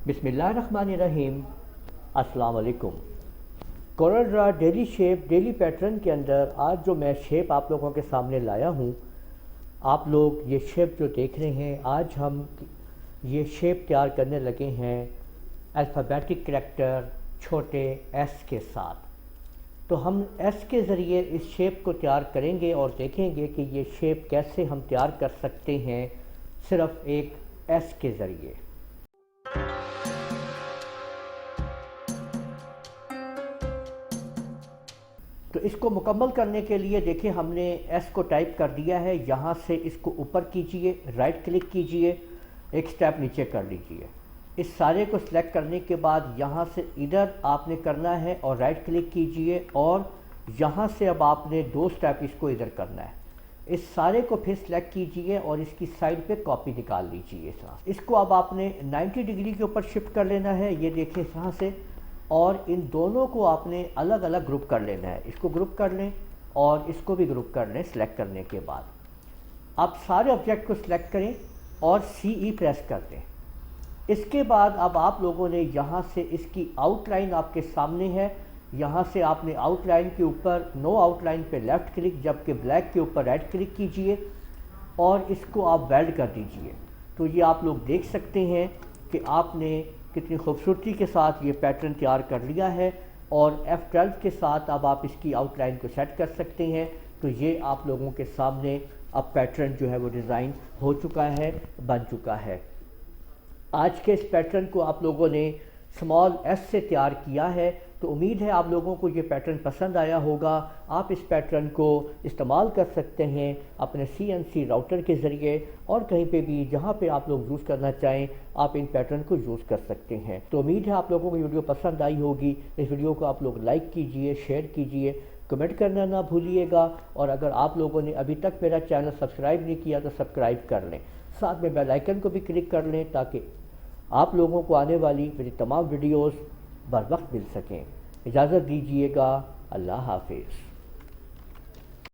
بسم اللہ الرحمن الرحیم۔ السلام علیکم۔ کورل ڈرا ڈیلی شیپ ڈیلی پیٹرن کے اندر آج جو میں شیپ آپ لوگوں کے سامنے لایا ہوں، آپ لوگ یہ شیپ جو دیکھ رہے ہیں، آج ہم یہ شیپ تیار کرنے لگے ہیں الفابیٹک کریکٹر چھوٹے ایس کے ساتھ۔ تو ہم ایس کے ذریعے اس شیپ کو تیار کریں گے اور دیکھیں گے کہ یہ شیپ کیسے ہم تیار کر سکتے ہیں صرف ایک ایس کے ذریعے۔ تو اس کو مکمل کرنے کے لیے دیکھیں ہم نے ایس کو ٹائپ کر دیا ہے، یہاں سے اس کو اوپر کیجئے، رائٹ کلک کیجئے، ایک سٹیپ نیچے کر لیجئے۔ اس سارے کو سلیکٹ کرنے کے بعد یہاں سے ادھر آپ نے کرنا ہے اور رائٹ کلک کیجئے، اور یہاں سے اب آپ نے دو سٹیپ اس کو ادھر کرنا ہے۔ اس سارے کو پھر سلیکٹ کیجئے اور اس کی سائڈ پہ کاپی نکال لیجئے۔ اس کو اب آپ نے 90 ڈگری کے اوپر شفٹ کر لینا ہے، یہ دیکھیں یہاں سے، اور ان دونوں کو آپ نے الگ الگ گروپ کر لینا ہے۔ اس کو گروپ کر لیں اور اس کو بھی گروپ کر لیں سلیکٹ کرنے کے بعد۔ اب سارے آبجیکٹ کو سلیکٹ کریں اور CE پریس کر دیں۔ اس کے بعد اب آپ لوگوں نے یہاں سے اس کی آؤٹ لائن آپ کے سامنے ہے، یہاں سے آپ نے آؤٹ لائن کے اوپر نو آؤٹ لائن پہ لیفٹ کلک، جبکہ بلیک کے اوپر رائٹ کلک کیجئے اور اس کو آپ ویلڈ کر دیجئے۔ تو یہ آپ لوگ دیکھ سکتے ہیں کہ آپ نے کتنی خوبصورتی کے ساتھ یہ پیٹرن تیار کر لیا ہے، اور F12 کے ساتھ اب آپ اس کی آؤٹ لائن کو سیٹ کر سکتے ہیں۔ تو یہ آپ لوگوں کے سامنے اب پیٹرن جو ہے وہ ڈیزائن ہو چکا ہے، بن چکا ہے۔ آج کے اس پیٹرن کو آپ لوگوں نے اسمال ایس سے تیار کیا ہے، تو امید ہے آپ لوگوں کو یہ پیٹرن پسند آیا ہوگا۔ آپ اس پیٹرن کو استعمال کر سکتے ہیں اپنے CNC راؤٹر کے ذریعے، اور کہیں پہ بھی جہاں پہ آپ لوگ یوز کرنا چاہیں آپ ان پیٹرن کو یوز کر سکتے ہیں۔ تو امید ہے آپ لوگوں کو یہ ویڈیو پسند آئی ہوگی۔ اس ویڈیو کو آپ لوگ لائک کیجئے، شیئر کیجئے، کمنٹ کرنا نہ بھولیے گا، اور اگر آپ لوگوں نے ابھی تک میرا چینل سبسکرائب نہیں کیا تو سبسکرائب کر لیں، ساتھ میں بیل آئیکن کو بھی کلک کر لیں تاکہ آپ لوگوں کو آنے والی میری تمام ویڈیوز بر وقت مل سکیں۔ اجازت دیجیے گا، اللہ حافظ۔